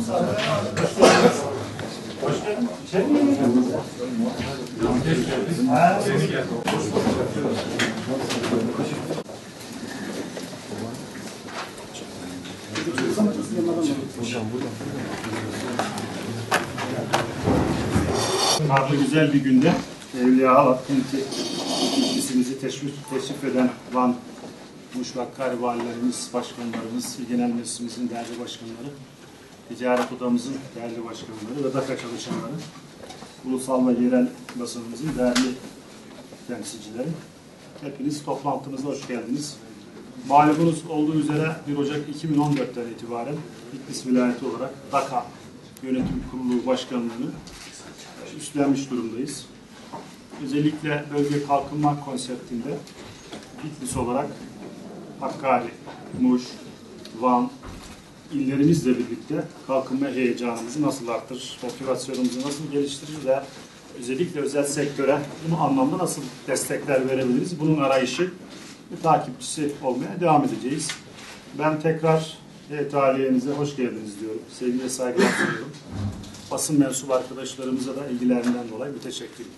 Hoş geldin. Sen mi geldin? Karlı güzel bir günde Evliya Kilisimizi teşrif eden Van, Muş ve Hakkari valilerimiz, başkanlarımız, genel meclisimizin değerli başkanları, ticaret odamızın değerli başkanları ve DAKA çalışanları, ulusal ve yerel basınımızın değerli temsilcileri. Hepiniz toplantımıza hoş geldiniz. Malumunuz olduğu üzere 1 Ocak 2014'ten itibaren Bitlis vilayeti olarak DAKA Yönetim Kurulu Başkanlığı'nı üstlenmiş durumdayız. Özellikle bölge kalkınma konseptinde Bitlis olarak Hakkari, Muş, Van illerimizle birlikte kalkınma heyecanımızı nasıl arttırır, motivasyonumuzu nasıl geliştirir ve özellikle özel sektöre bu anlamda nasıl destekler verebiliriz? Bunun arayışı ve takipçisi olmaya devam edeceğiz. Ben tekrar talihinize hoş geldiniz diyorum. Sevgi ve saygılar sunuyorum. Basın mensubu arkadaşlarımıza da ilgilerinden dolayı müteşekkirim.